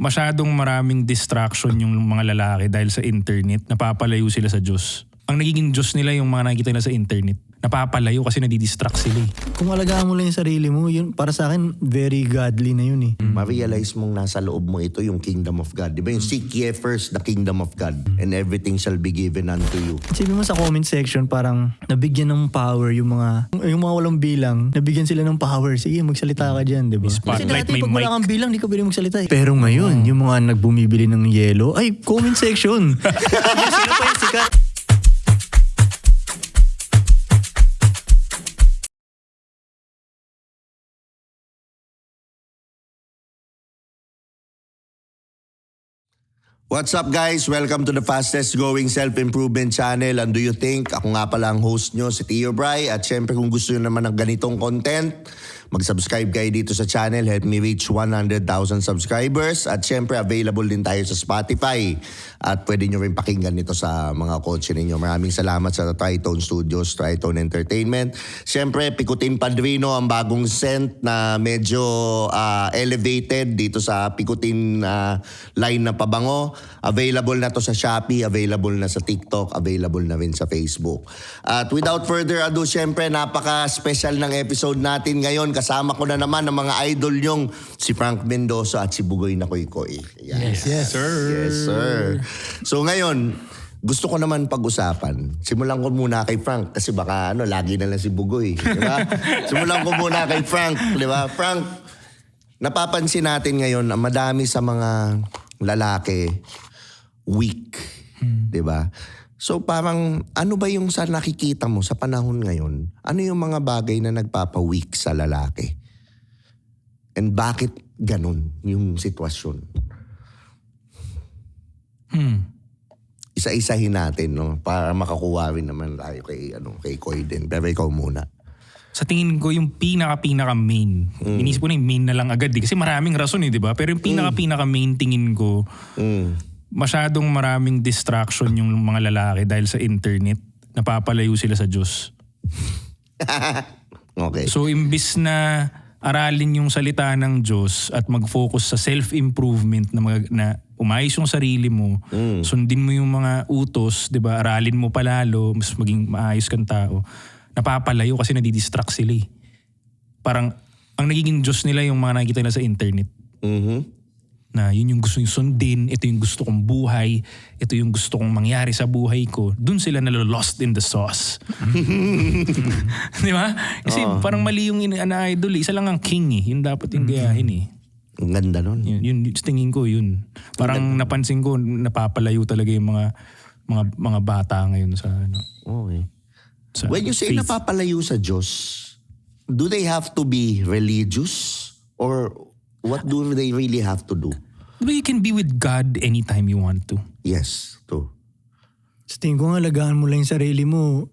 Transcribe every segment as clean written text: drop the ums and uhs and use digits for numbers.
masyadong maraming distraction yung mga lalaki dahil sa internet, napapalayo sila sa Diyos. Ang nagiging Diyos nila yung mga nakikita nila sa internet. Napapalayo kasi nadidistract sila eh. Kung alagaan mo lang yung sarili mo, yun, para sa akin, very godly na yun eh. Ma-realize mong nasa loob mo ito yung kingdom of God. Di ba yung seek ye first the kingdom of God and everything shall be given unto you. Sabi mo sa comment section, parang nabigyan ng power yung mga walang bilang, nabigyan sila ng power. Sige, magsalita ka dyan, di ba? Kasi Spotlight, dati may pag wala mic. kang bilang, di ka pwede magsalita eh. Pero ngayon, yung mga nagbumibili ng yelo, ay, comment section. Sino pa yung sikat? What's up guys? Welcome to the fastest growing self-improvement channel. And do you think? Ako nga pala ang host nyo, si Tio Bry. At syempre kung gusto nyo naman ng ganitong content, mag-subscribe kayo dito sa channel. Help me reach 100,000 subscribers. At syempre available din tayo sa Spotify. At pwede nyo rin pakinggan nito sa mga kotse ninyo. Maraming salamat sa Tritone Studios, Tritone Entertainment. Syempre, Pikutin Padrino, ang bagong scent na medyo elevated dito sa Pikutin line na pabango. Available na to sa Shopee, available na sa TikTok, available na rin sa Facebook. At without further ado, syempre, napaka-special ng episode natin ngayon. Kasama ko na naman ang mga idol nyong si Frank Mendoza at si Bugoy na Koy Koy. Yes, sir. Yes, sir. So ngayon, gusto ko naman pag-usapan. Simulan ko muna kay Frank kasi baka lagi na lang si Bugoy. Diba? Simulan ko muna kay Frank. Diba? Frank, napapansin natin ngayon na madami sa mga lalaki weak. Diba? So parang ano ba yung sa nakikita mo sa panahon ngayon? Ano yung mga bagay na nagpapa-weak sa lalaki? And bakit ganun yung sitwasyon? Isa-isahin natin, no? Para makakuha rin naman tayo kay Koy din. Pero ikaw muna. Sa tingin ko, yung pinaka main. Inisip ko na yung main na lang agad eh. Kasi maraming rason eh, di ba? Pero yung pinaka main tingin ko, masyadong maraming distraction yung mga lalaki dahil sa internet. Napapalayo sila sa Diyos. Okay. So imbis na aralin yung salita ng Diyos at mag-focus sa self-improvement na umayos yung sarili mo, sundin mo yung mga utos, di ba? Aralin mo palalo, mas maging maayos kang tao. Napapalayo kasi nadidistract sila eh. Parang ang nagiging Diyos nila yung mga nakikita nila sa internet. Na yun yung gusto yung sundin, ito yung gusto kong buhay, ito yung gusto kong mangyari sa buhay ko. Doon sila lost in the sauce. Di ba? Kasi parang mali yung ina-idol. Isa lang ang king eh. Yun dapat yung gayahin eh. Ang ganda nun. Yun, tingin ko yun. Parang napansin ko, napapalayo talaga yung mga bata ngayon sa Okay. sa When you say faith. napapalayo sa Diyos, do they have to be religious? Or what do they really have to do? Diba you can be with God anytime you want to. Yes, to. Sa tingin ko nga, alagaan mo lang yung sarili mo.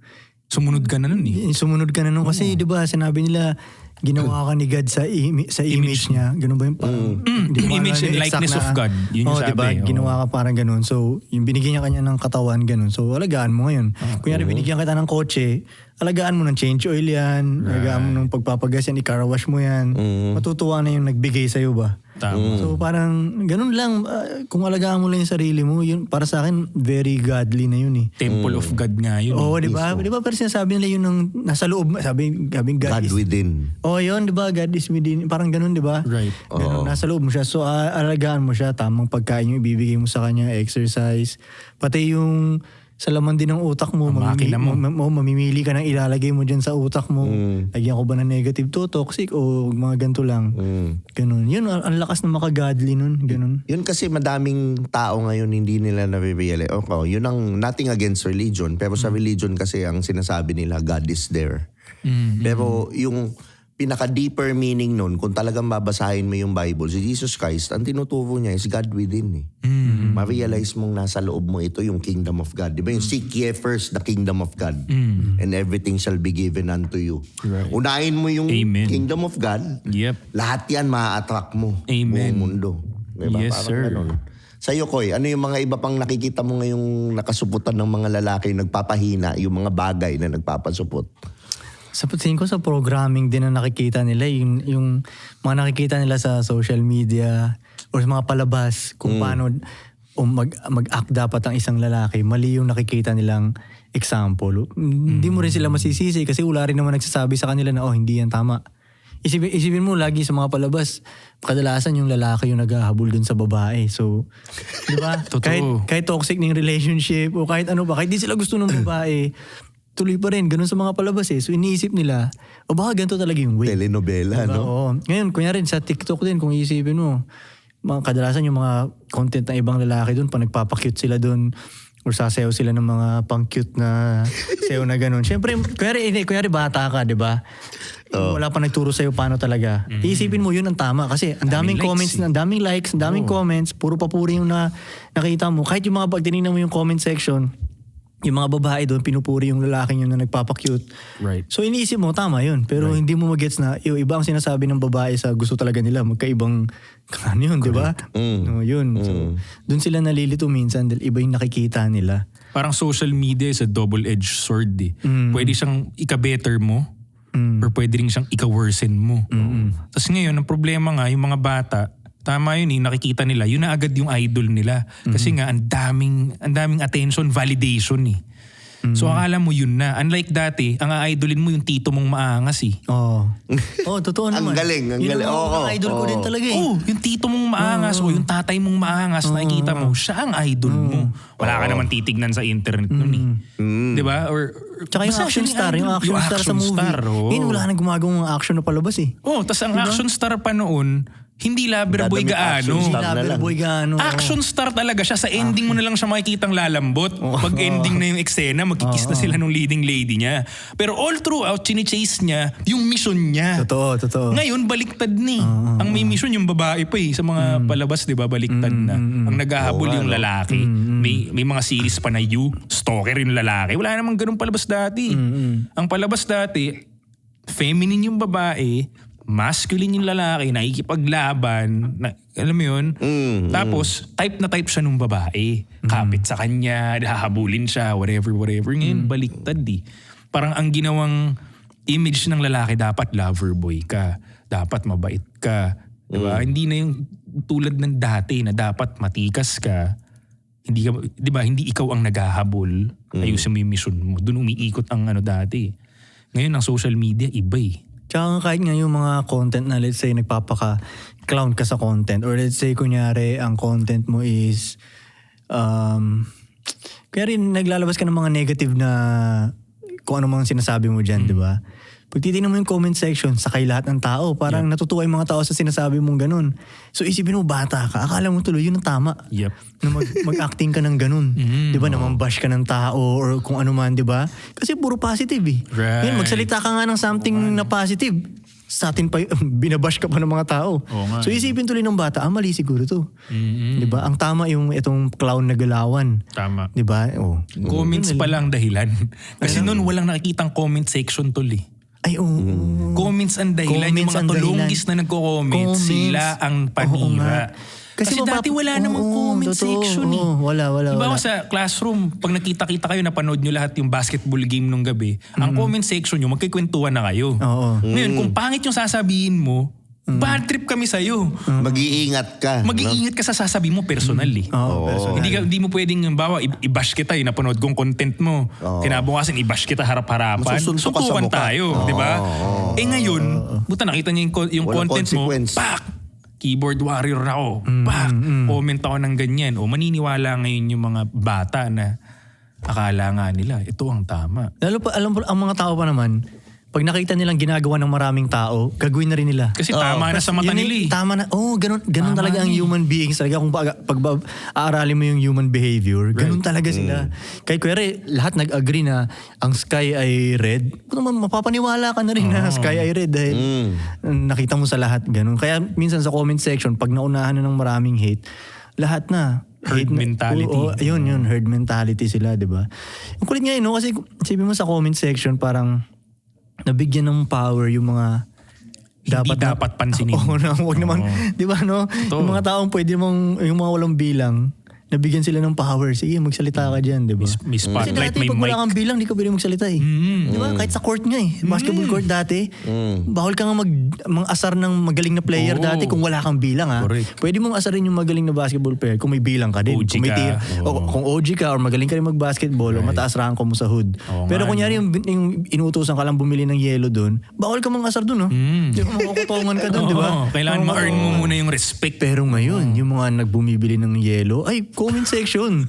Sumunod ka na nun eh. Sumunod ka na nun. Kasi di ba sinabi nila, ginawa ka ni God sa image niya. Ganun ba yung parang? Image and likeness of God. Yun yung sabi. Diba? Ginawa ka parang ganun. So, yung binigyan niya kanya ng katawan, ganun. So, alagaan mo ngayon. Kunyari, binigyan kita ng kotse, alagaan mo ng change oil yan. Alagaan mo ng pagpapagas yan, i-car wash mo yan. Matutuwa na yung nagbigay sa'yo ba? Tama. So, parang ganun lang. Kung alagaan mo lang yung sarili mo, yun, para sa akin, very godly na yun eh. Temple of God nga yun. Oo, di ba? Di ba? Pero sinasabi nila yun ng nasa loob. Sabi God God is within. oh, yun, di ba? God is within. Parang ganun, di ba? Right. Ganun, nasa loob mo siya. So, alagaan mo siya. Tamang pagkain yung ibibigay mo sa kanya, exercise. Pati yung sa laman din ng utak mo, makina mo. mamimili ka ng ilalagay mo dyan sa utak mo. Lagyan ko ba ng negative to, toxic, o mga ganito lang. Ganun. Yun, ang lakas na makagodly nun. Ganun. Yun kasi madaming tao ngayon hindi nila na-realize. Okay, yun ang nothing against religion. Pero sa religion kasi ang sinasabi nila, God is there. Pero yung pinaka-deeper meaning nun, kung talagang babasahin mo yung Bible, si Jesus Christ, ang tinuturo niya is God within eh. Ma-realize mong nasa loob mo ito yung kingdom of God. Di ba yung seek ye first the kingdom of God and everything shall be given unto you. Right. Unahin mo yung Amen. kingdom of God, Yep. lahat yan ma-attract mo. Amen. Buong mundo. Diba? Yes, Parang sir. ganun. Sa'yo, Koy, ano yung mga iba pang nakikita mo ngayong nakasuputan ng mga lalaki nagpapahina, yung mga bagay na nagpapasupot? Sa tingin ko sa programming din na nakikita nila, yung mga nakikita nila sa social media, or sa mga palabas kung paano mag-act dapat ang isang lalaki, mali yung nakikita nilang example. Hindi mo rin sila masisisi kasi wala rin naman nagsasabi sa kanila na hindi yan tama. Isipin mo lagi sa mga palabas, kadalasan yung lalaki yung naghahabol dun sa babae. So, di ba? kahit toxic ng relationship o kahit ano ba, kahit di sila gusto ng babae, tuloy pa rin, ganun sa mga palabas eh. So iniisip nila, baka ganito talaga yung way. Telenovela, diba? no? Oo. Ngayon, kunyari sa TikTok din, kung iisipin mo, kadalasan yung mga content ng ibang lalaki doon, pag nagpapakute sila doon, or sasayaw sila ng mga pang-cute na sayaw na ganun. Siyempre, kunyari bata ka, di ba? Wala pa nagturo sa'yo paano talaga. Iisipin mo, yun ang tama. Kasi ang daming comments, ang daming likes, ang daming comments, puro papuri yung nakita mo. Kahit yung mga pag tinignan mo yung comment section, yung mga babae doon, pinupuri yung lalaking yun na nagpapakute. Right. So iniisip mo, tama yun. Pero hindi mo magets na, iba ang sinasabi ng babae sa gusto talaga nila. Magkaibang, yun, di ba? No, yun. So, doon sila nalilito minsan dahil iba yung nakikita nila. Parang social media is a double-edged sword eh. Pwede siyang ika-better mo or pwede rin siyang ika-worsen mo. Tapos ngayon, ang problema nga, yung mga bata, tama yun nakikita nila, yun na agad yung idol nila. Kasi nga, ang daming attention, validation eh. So akala mo yun na. Unlike dati, ang idolin mo yung tito mong maangas eh. Totoo naman. Ang galing. Yun ang idol ko din talaga eh. Yung tito mong maangas o yung tatay mong maangas, nakikita mo, siya ang idol mo. Wala ka naman titignan sa internet nun eh. Diba? Tsaka yung action star, yung action star sa movie. Yun, wala nang gumagawang action na palabas eh. Tas ang action star pa noon, hindi lover boy gaano. Action star talaga siya. Sa ending mo na lang siya makikitang lalambot. Pag ending na yung eksena, magkikiss na sila nung leading lady niya. Pero all throughout, chine-chase niya yung mission niya. Totoo. Ngayon, baliktad ni. Ang may mission yung babae pa eh. Sa mga palabas, di ba, baliktad na. Ang naghahabol yung lalaki. May mga series pa na stalker yung lalaki. Wala namang ganun palabas dati. Ang palabas dati, feminine yung babae, masculine yung lalaki, nakikipaglaban, alam mo yun? Tapos, type na type siya nung babae. Kapit sa kanya, hahabulin siya, whatever. Ngayon, baliktad eh. Parang ang ginawang image ng lalaki, dapat lover boy ka. Dapat mabait ka. Diba? Hindi na yung tulad ng dati na dapat matikas ka. Hindi ka, diba, hindi ikaw ang naghahabol. Ayusin mo yung mission mo. Doon umiikot ang dati. Ngayon, ang social media, iba eh. Tsaka kahit nga yung mga content na let's say nagpapaka-clown ka sa content or let's say kunyari ang content mo is kaya rin naglalabas ka ng mga negative na kung ano mga sinasabi mo dyan, di ba? Pag titignan mo yung comment section, sakay lahat ng tao. Parang natutuwa yung mga tao sa sinasabi mong ganun. So isipin mo, bata ka. Akala mo tuloy, yun ang tama. Yep. Na mag-acting ka ng ganun. Di ba? Na mambash ka ng tao or kung ano man, di ba? Kasi puro positive eh. Right. Yun, magsalita ka nga ng something na positive. Sa atin pa, binabash ka pa ng mga tao. So isipin tuloy ng bata, mali siguro to. Di ba? Ang tama yung itong clown na galawan. Tama. Di ba? Comments pa lang dahilan. Kasi noon walang nakikitang comment section tol eh. Ay, Comments ang dahilan. Yung mga tulunggis na nagko-comment, sila ang panira. Kasi dati wala namang comment section eh. Wala. Diba sa classroom, pag nakita-kita kayo, napanood nyo lahat yung basketball game nung gabi, ang comment section nyo, magkikwentuhan na kayo. Ngayon, kung pangit yung sasabihin mo, bad trip kami sa'yo. Mag-iingat ka. Mag-iingat ka sa sasabihin mo personally. Personal. Hindi mo pwedeng, bawa, i-bash kita, napanood kong content mo. Kinabukasan, i-bash kita harap-harapan. Suntukan tayo, di ba? Ngayon, buta nakita niya yung content mo, pak! Keyboard warrior na ako. Pak! Comment ako ng ganyan. Maniniwala ngayon yung mga bata na akala nga nila, ito ang tama. Lalo pa, alam mo, ang mga tao pa naman, pag nakita nilang ginagawa ng maraming tao, gagawin na rin nila. Kasi tama na sa mata nila eh. Tama na. Ganun talaga ang human beings. Talaga kung pag aaralin mo yung human behavior, ganun talaga sila. Kaya kuwari, lahat nag-agree na ang sky ay red. Mapapaniwala ka na rin na sky ay red dahil nakita mo sa lahat. Ganun. Kaya minsan sa comment section, pag naunahan na ng maraming hate, lahat na. Herd mentality. Yun, herd mentality sila, di ba? Yung kulit nga yun, no? Kasi sabi mo sa comment section, parang nabigyan ng power yung mga hindi dapat pansinin. Wag naman, di ba no? Yung mga taong pwede mong, yung mga walang bilang, nabigyan sila ng power. Sige, magsalita ka dyan, di ba? May Kasi spotlight, dati, may pag wala mic. kang bilang, di ka pwede magsalita eh. Di ba? Kahit sa court nga eh. Basketball court dati. Bawal ka nga mag-asar ng magaling na player Oo. dati kung wala kang bilang ha. Correct. Pwede mong asarin yung magaling na basketball player kung may bilang ka din. OG Kung may ka. tira. O, kung OG ka or magaling ka rin mag-basketball o mataas rank mo sa hood. Oo Pero nga, kunyari yung inuutosan ka lang bumili ng yelo doon, bawal ka mang asar doon. Di ba? Makukutongan ka doon, di ba? Oo, kailangan ma-earn mo muna yung respect. Pero ngayon, yung mga nagbumibili ng yelo, ay, comment section.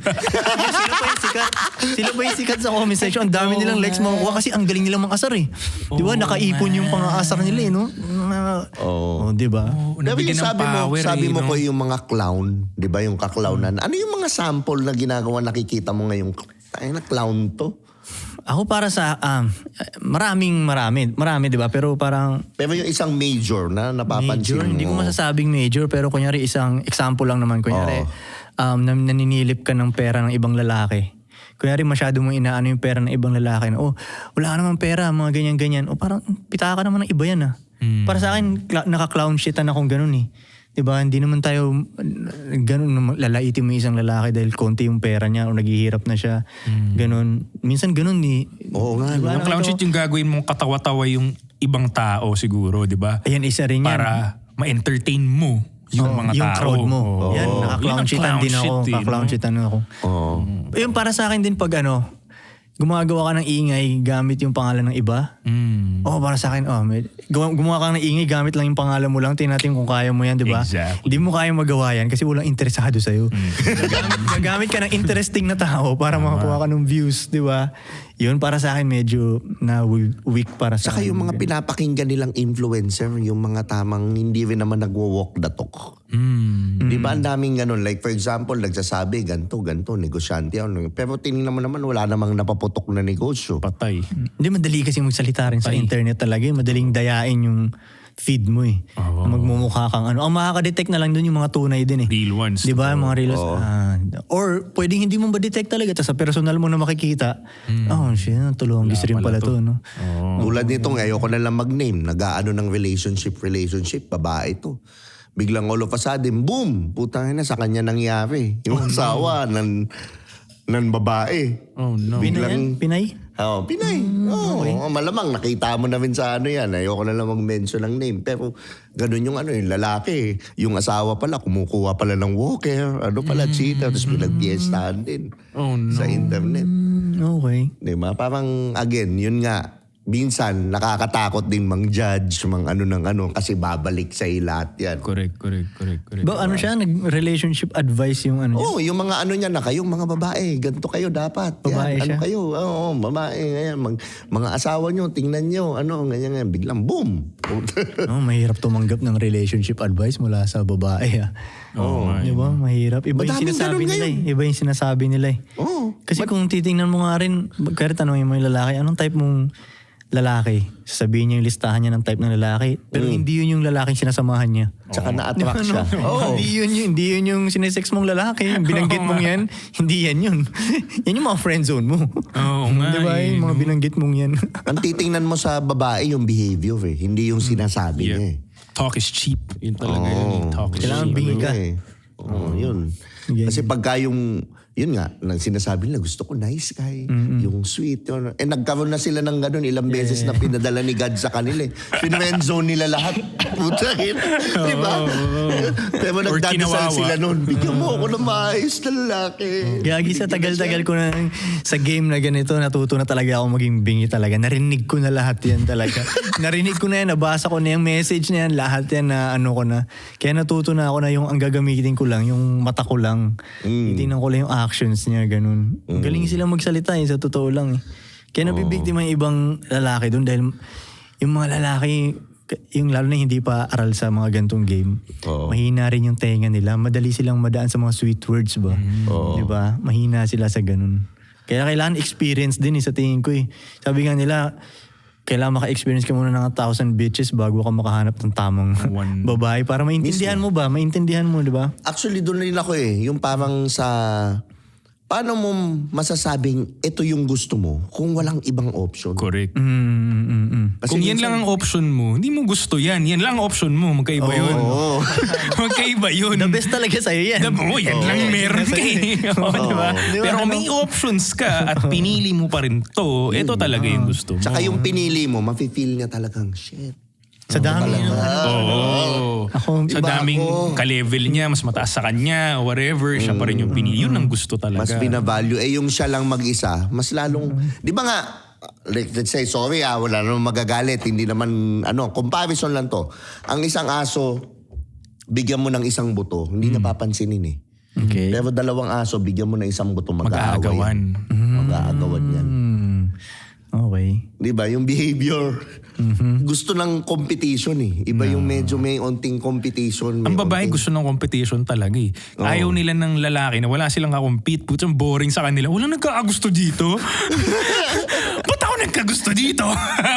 Sila pa yung sikat sa comment section. Ang dami nilang likes makukuha kasi ang galing nilang mang-asar eh. Di ba? Nakaipon yung pang-aasar nila eh, no? Oh, di ba? Oo, Pero nabigyan yung ng power sabi mo no? ko yung mga clown, di ba yung kaklownan. Ano yung mga sample na ginagawa nakikita mo ngayong na clown to? Ako para sa, marami, di ba? Pero parang, Pero yung isang major na napapansin major, mo. hindi ko masasabing major, pero kunyari isang example lang naman. Kunyari, naninilip ka ng pera ng ibang lalaki. Kunyari masyado mong inaano yung pera ng ibang lalaki na, wala ka naman pera, mga ganyan-ganyan. Parang pitaka ka naman ng iba yan ah. Para sa akin, naka-clown shitan akong ganun eh. Diba? Hindi naman tayo ganun lalaitin mo isang lalaki dahil konti yung pera niya o naghihirap na siya. Ganun. Minsan ganun eh. Oo nga. Diba? Yung clown shit yung gagawin mong katawa-tawa yung ibang tao siguro, di ba? Ayan, isa rin yan. Para ma-entertain mo yung mga yung tao. crowd mo. Oo. Yan, naka-clown shitan din ako. Naka-clown shitan ako. Oo. Yung para sa akin din pag gumagawa ka ng ingay gamit yung pangalan ng iba. Para sa akin, gumawa ka ng ingay gamit lang yung pangalan mo lang. Tingnan natin kung kaya mo yan, di ba? Exactly. Hindi mo kaya magawa yan kasi walang interesado sa'yo. Gagamit ka ng interesting na tao para makakuha ka ng views, di ba? Yun para sa akin medyo na weak para sa Saka akin. yung mga pinapakinggan nilang influencer, yung mga tamang hindi rin naman nagwo-walk the talk. Di ba ang daming ganun? Like for example, nagsasabi, ganto, negosyante. Pero tingnan mo naman, wala namang napaputok na negosyo. Patay. Hindi madali kasi magsalita rin sa internet talaga. Madaling dayain yung feed mo eh. Magmumukha kang ano. Ang makaka-detect na lang dun yung mga tunay din eh. Real ones. Di ba? Mga real ones. Or pwedeng hindi mo ba-detect talaga. Tapos sa personal mo na makikita, shit, tulunggis rin pala to. No? Tulad nito, ayoko na lang mag-name. Nag-aano ng relationship, babae to. Biglang all of a sudden, boom! Putang na, sa kanya nangyari. Yung asawa ng babae. Oh no. Pinay? Oo, Pinay. Malamang nakita mo na rin sa ano yan. Ayoko na lang mag-mention ng name. Pero ganun yung yung lalaki. Yung asawa pala, kumukuha pala ng walker. Cheater. Tapos pinag-fiestahan din sa internet. Okay. Diba? Parang, again, yun nga. Minsan, nakakatakot din mang-judge, kasi babalik sa lahat yan. Correct. Ba, siya? Nag-relationship advice yung niya? Oo, yung mga niya na kayong mga babae, ganito kayo dapat. Babae siya? Kayo? Oo, babae. Ngayon, mga asawa nyo, tingnan nyo, ganyan. Biglang boom! Mahirap tumanggap ng relationship advice mula sa babae. Di ba? Mahirap. Iba yung Madaming sinasabi ganun nila ngayon. Iba yung sinasabi nila Oo. Kasi kung titingnan mo nga rin, kaya tanongin mo yung lalaki, anong type mong lalaki? Sasabihin niya yung listahan niya ng type ng lalaki. Pero hindi yun yung lalaking sinasamahan niya. Tsaka na-attract siya. Hindi yun yung sinesex mong lalaki. Yung binanggit mong yan, hindi yan yun. Yan yung mga friend zone mo. Oo nga. Di ba? Yung mga binanggit mong yan. Ang titingnan mo sa babae, yung behavior hindi yung sinasabi niya eh. Talk is cheap. Yun talaga yun. Talk is Kailangan cheap. bingi ka. Oo, yun. Kasi pagka yun nga, sinasabi nila, gusto ko nice guy, yung sweet. Yun. Nagkaroon na sila ng ganun, ilang beses na pinadala ni God sa kanila. Pinrend-zone nila lahat. Puta yun. Diba? Pero nagdadasal sila nun. Bigyan mo ako ng maayos na lalaki. Gagi sa tagal-tagal ko na sa game na ganito, natuto na talaga ako maging bingi talaga. Narinig ko na lahat yan talaga. Narinig ko na yan, nabasa ko na yung message na yan, lahat yan na ko na. Kaya natuto na ako na yung ang gagamitin ko lang, yung mata ko lang. Titingnan ko lang yung actions niya, ganun. Galing silang magsalita sa totoo lang. Kaya nabibiktima yung ibang lalaki doon dahil yung mga lalaki, yung lalo na hindi pa aral sa mga gantong game, mahina rin yung tenga nila. Madali silang madaan sa mga sweet words ba? Diba? Mahina sila sa ganun. Kaya kailangan experience din sa tingin ko eh. Sabi nga nila, kailangan maka-experience ka muna ng 1,000 bitches bago ka makahanap ng tamang babae para maintindihan mo ba? Maintindihan mo, di ba? Actually, doon rin ako eh. Yung parang sa paano mo masasabing ito yung gusto mo kung walang ibang option? Correct. Kasi Kung yan lang ang option mo, hindi mo gusto yan. Yan lang ang option mo. Magkaiba yun. Oo. Magkaiba yun. The best talaga sa'yo yan. Yan lang meron ka eh. Diba? Pero kung may options ka at pinili mo pa rin to, ito talaga yung gusto mo. Tsaka yung pinili mo, mafe-feel niya talagang, shit. Sa dami ng Oo. Ako, Sa iba daming ako. ka-level niya, mas mataas sa kanya, whatever, siya pa rin yung pinili. Yun ang gusto talaga. Mas binavalue. Yung siya lang mag-isa, mas lalong, di ba nga, like, let's say, sorry wala naman magagalit, hindi naman, comparison lang to. Ang isang aso, bigyan mo ng isang buto, hindi niya papansinin eh. Okay. Pero dalawang aso, bigyan mo ng isang buto, Mag-aagawan. Mag-aagawan yan. Okay. Di ba? Yung behavior, gusto ng competition eh. Iba yung medyo may onting competition. Ang babae gusto ng competition talaga eh. Ayaw nila ng lalaki na wala silang kakompete. Putsang boring sa kanila. Wala nagkakagusto dito. Ba't ako nagkagusto dito?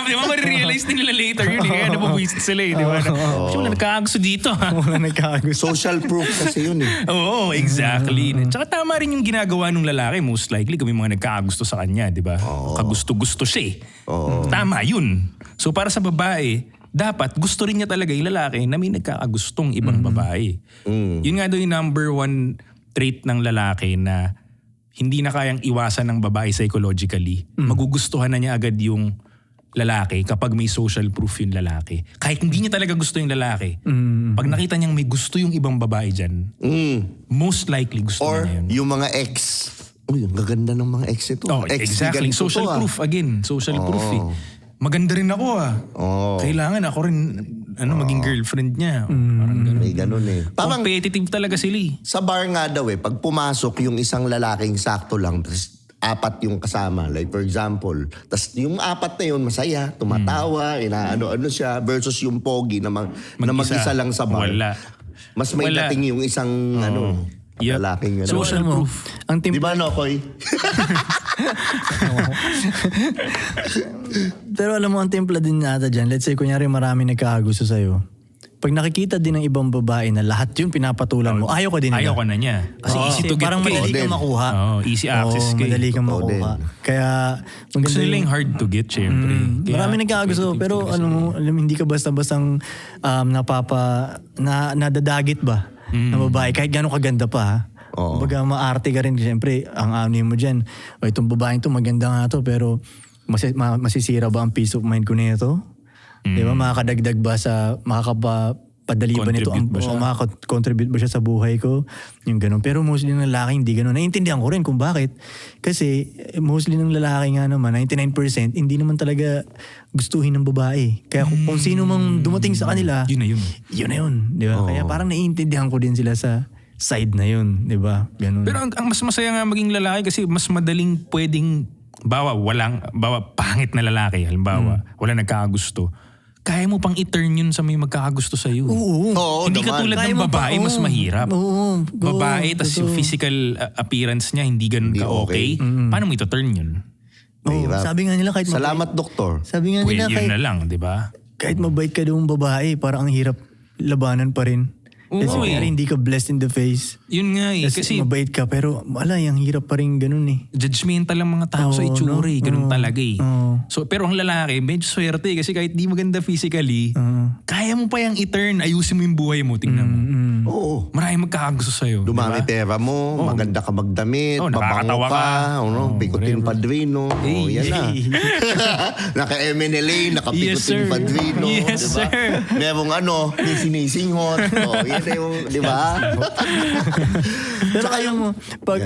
Di ba? Marirealize nila later yun eh. Kaya napabuisit sila eh. Di ba? Wala nagkakagusto dito. Wala nagkakagusto. Social proof kasi yun eh. Oo, exactly. Tsaka tama rin yung ginagawa ng lalaki. Most likely kami mga nagkakagusto sa kanya, di ba? Kagusto-gusto siya eh. Tama yun. So para sa babae, dapat gusto rin niya talaga yung lalaki na may nagkakagustong ibang babae. Yun nga daw yung number one trait ng lalaki na hindi na kayang iwasan ng babae psychologically. Magugustuhan na niya agad yung lalaki kapag may social proof yung lalaki. Kahit hindi niya talaga gusto yung lalaki, pag nakita niyang may gusto yung ibang babae dyan, most likely gusto Or niya yun. yung mga ex. Uy, ang gaganda ng mga ex ito. Ex, Exactly. ganito Social to, proof again. Social proof eh. Maganda rin ako Kailangan ako rin maging girlfriend niya. Parang ganun. May ganun eh. Parang Competitive talaga sila eh. sa bar nga daw pag pumasok yung isang lalaking sakto lang, tapos apat yung kasama. Like for example, tapos yung apat na yun masaya, tumatawa, inaano-ano siya, versus yung pogi na mag-isa lang sa bar. Wala. Mas may Wala. dating yung isang Yep. lalaking ano. Social Alam mo, proof. ang Di ba Koy? Pero alam mo, ang timpla din nata dyan, let's say, kunyari marami nagkakagusto sa'yo. Pag nakikita din ng ibang babae na lahat yung pinapatulan mo, ayaw ka din nila. Ayaw ko na niya. Kasi easy to get parang ka eh. madali kang makuha. Easy access ka eh. Madali kang Totoo makuha. din. Kaya, Gusto nila yung hard to get, syempre. Kaya, marami nagkakagusto. Pero hindi ka basta-bastang nadadagit ba na babae? Kahit gano'ng kaganda pa ha. Kumbaga maarte ka rin. Siyempre, ang mo dyan, itong babaeng to maganda nga to, pero masisira ba ang peace of mind ko nito? Di ba? Makakadagdag ba sa, makakapadali ba nito? Makakakontribute ba siya sa buhay ko? Yung ganun. Pero mostly ng lalaki hindi ganun. Naiintindihan ko rin kung bakit. Kasi mostly ng lalaki nga naman, 99% hindi naman talaga gustuhin ng babae. Kaya kung sino mang dumating sa kanila, Yun na yun. yun na yun. Di ba? Kaya parang naiintindihan ko din sila sa side na yun. Di ba? Ganun. Pero ang mas masaya nga maging lalaki kasi mas madaling pwedeng, bawa pangit na lalaki, halimbawa, wala nagkakagusto. Kaya mo pang i-turn yun sa may magkakagusto sa'yo. Oo, Hindi naman. katulad Kaya ng mo pa, babae, mas mahirap. Babae, tas yung totoo. physical appearance niya hindi ganun Hindi ka-okay. Paano mo ito-turn yun? Mahirap. Sabi nga nila kahit Salamat, doktor. Sabi nga Well, nila yun kahit, na lang, di ba? kahit mabait ka doong babae, parang ang hirap labanan pa rin. Oo, Kasi eh. kunyari hindi ka blessed in the face. Yun nga eh. Kasi Kasi mabait ka, pero ang hirap pa rin ganun eh. judgmental lang mga tao sa itsura eh. Ganun talaga eh. So, pero ang lalaki, medyo swerte eh. Kasi kahit di maganda physically, kaya mo pa yung i-turn. Ayusin mo yung buhay mo. Tingnan mo. Oo. Maraming magkakagusto sa'yo. Dumami diba? pera mo, maganda ka magdamit, Oh, mabango nakakatawa ka, ka. pikutin padrino. Yan na. Naka-MNLA, nakapikutin Yes, sir. padrino. Yes, diba? sir. Merong nisisinghot. Yan na yung, di ba? Pero alam mo, pag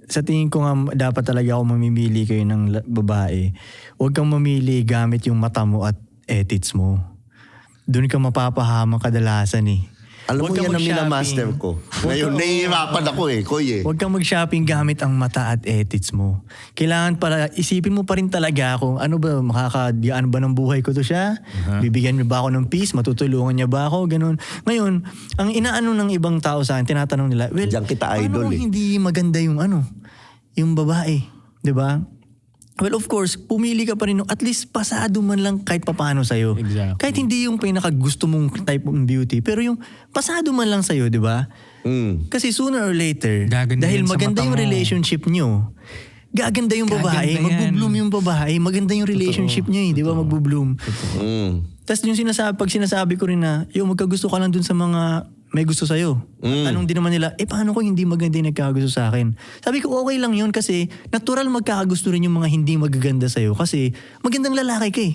sa tingin ko nga dapat talaga ako mamimili kayo ng babae. Huwag kang mamili gamit yung mata mo at ethics mo. Doon ka mapapahamak kadalasan eh. Alam mo Huwag kang yan ang mag-shopping. minamaster ko. Ngayon, nahihirapan ako Koy Huwag kang mag-shopping gamit ang mata at ethics mo. Kailangan para, isipin mo pa rin talaga kung ano ba, makakadiaan ba ng buhay ko to siya? Bibigyan niya ba ako ng peace? Matutulungan niya ba ako? Ganun. Ngayon, ang inaano ng ibang tao sa akin, tinatanong nila, well, Diyan kita idol paano kung hindi maganda yung yung babae? 'Di ba? Well, of course, pumili ka pa rin. At least pasado man lang kahit papano sa'yo. Exactly. Kahit hindi yung pinakagusto mong type of beauty, pero yung pasado man lang sa'yo, di ba? Kasi sooner or later, Gaganda dahil yan sa maganda mata yung mo. relationship nyo, gaganda yung babae, Gaganda yan. magbo-bloom yung babae, maganda yung relationship nyo di ba, magbo-bloom. Tapos yung pag sinasabi ko rin na, magkagusto ka lang dun sa mga may gusto sa'yo. Tanong din naman nila, paano kung hindi maganda yung nagkakagusto sa akin? Sabi ko, okay lang yun kasi natural magkakagusto rin yung mga hindi magaganda sa'yo kasi magandang lalaki ka eh.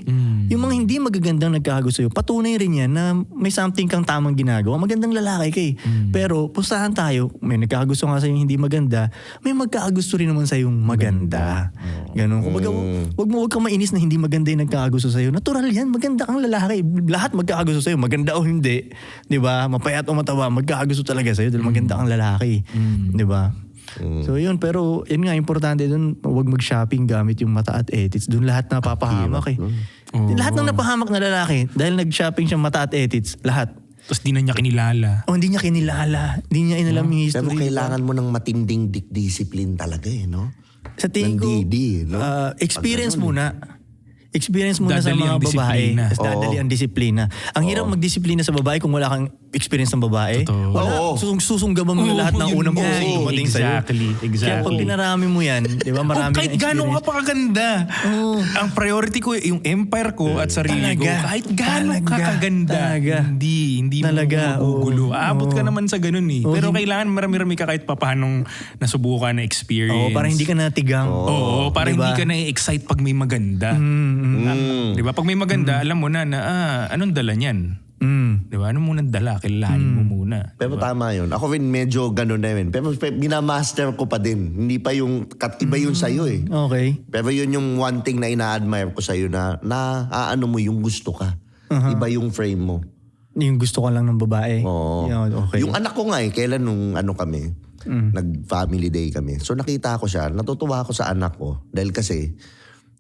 Yung mga hindi magagandang nagkakagusto sa'yo, patunay rin yan na may something kang tamang ginagawa. Magandang lalaki ka eh. Pero pustahan tayo, may nagkakagusto nga sa'yo hindi maganda, may magkakagusto rin naman sa'yo maganda. Ganon. Kumbaga, wag kang mainis na hindi maganda yung nagkakagusto sa'yo. Natural yan, maganda kang lalaki. Lahat magkakagusto sa'yo, maganda o hindi. Di ba? Mapayat o matawa, magkakagusto talaga sa'yo dahil maganda kang lalaki. Di ba? So yun, pero yun nga, importante dun, huwag mag-shopping gamit yung mata at edits. Dun lahat napapahamak eh. Lahat ng napahamak na lalaki, dahil nag-shopping siya mata at edits, lahat. Tapos di na niya kinilala. Hindi niya kinilala. Hindi niya inalam yung history. Pero kailangan mo ng matinding discipline talaga no? Sa tingin ko, no? experience muna. Experience muna sa Dadali mga ang babae. disiplina. Tapos dadali ang disiplina. Ang hirap magdisiplina sa babae kung wala kang experience ng babae. Totoo. Wala. Susunggaban mo lahat ng yun unang nga eh. dumating sa'yo. Exactly. Kaya pag pinarami mo yan, di ba, marami kahit kang gano'n ka experience. pa kaganda. Ang priority ko, yung empire ko at sarili ko, Talaga. kahit gano'n ka Talaga. kaganda, Talaga. hindi Talaga. mo magugulo. Oo. Aabot ka Oo. naman sa ganun eh. Pero kailangan marami-rami ka kahit papaanong nasubukan na experience. Para hindi ka natigang. Oo, para Diba? hindi ka na-excite pag may maganda. Di ba? Pag may maganda, alam mo na anong dala niyan? Di ba? Ano muna dala? Kilalanin mo muna. Pero tama yun. Ako rin medyo gano'n na yun. Pero minamaster ko pa din. Hindi pa yung, iba yun sa'yo eh. Okay. Pero yun yung one thing na ina-admire ko sa'yo na ano mo yung gusto ka. Iba yung frame mo. Yung gusto ka lang ng babae. Oo. Yun, okay. Yung anak ko nga kailan nung kami, nag-family day kami. So nakita ko siya, natutuwa ako sa anak ko. Dahil kasi,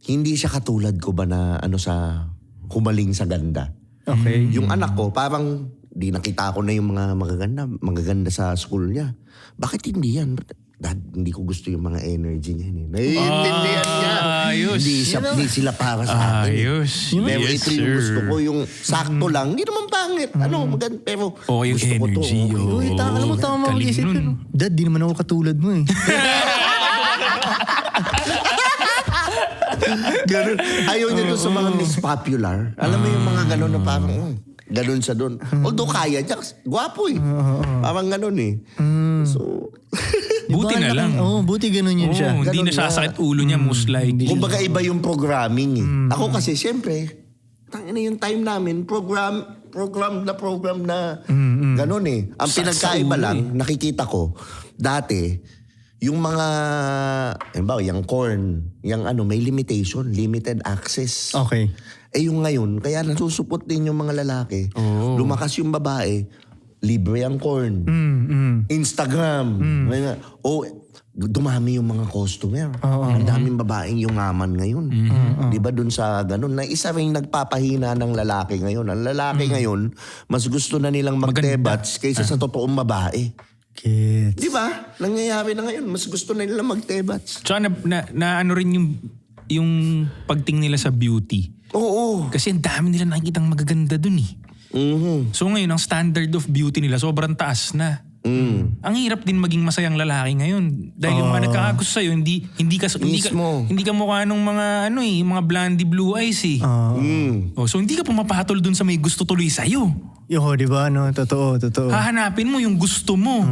hindi siya katulad ko ba na sa humaling sa ganda. Okay. Yung anak ko, parang di nakita ko na yung mga magaganda sa school niya. Bakit hindi yan? Dad, hindi ko gusto yung mga energy niya. Naiintindihan niya. Ayos. Hindi sila para sa akin. Ayos. Pero Yes, ito yung sir. gusto ko, yung sakto lang. Hindi naman pangit. Maganda. Pero Yung gusto ko to. energy. Okay. Alam mo, tama Galing mag-isip nun. yun. Dad, di naman ako katulad mo eh. Ganun. Ayaw niya doon sa mga Miss Popular. Alam mo yung mga ganun na parang, ganun siya doon. Although kaya niya, kasi gwapo eh. Parang ganun eh. So, Buti na lang. Buti ganun yun siya. Hindi Ganun na sasakit ulo niya most likely. kumbaga iba yung programming eh. Ako kasi, siyempre, tangina yung time namin, program na ganun eh. Ang pinagkaiba lang, nakikita ko, dati, yung mga, yung corn, yung may limitation, limited access. Okay. Yung ngayon, kaya nasusupot din yung mga lalaki. Lumakas yung babae, libre ang corn. Instagram. Dumami yung mga customer. Ang daming babaeng yumaman ngayon. Di ba dun sa ganun? Na isa rin nagpapahina ng lalaki ngayon. Ang lalaki ngayon, mas gusto na nilang magtebats kaysa sa totoong babae. Kids. Di ba? Nangyayari na ngayon. Mas gusto na nilang magtebats. Tsaka na ano rin yung pagting nila sa beauty. Oo. Kasi ang dami nila nakikitang magaganda dun eh. So ngayon, ang standard of beauty nila sobrang taas na. Ang hirap din maging masayang lalaki ngayon. Dahil yung mga nagkakagusto sa'yo, hindi ka mukha nung mga mga blondie blue eyes eh. So hindi ka pumapatol dun sa may gusto tuloy sa'yo. Di ba? No? Totoo. Hahanapin mo yung gusto mo.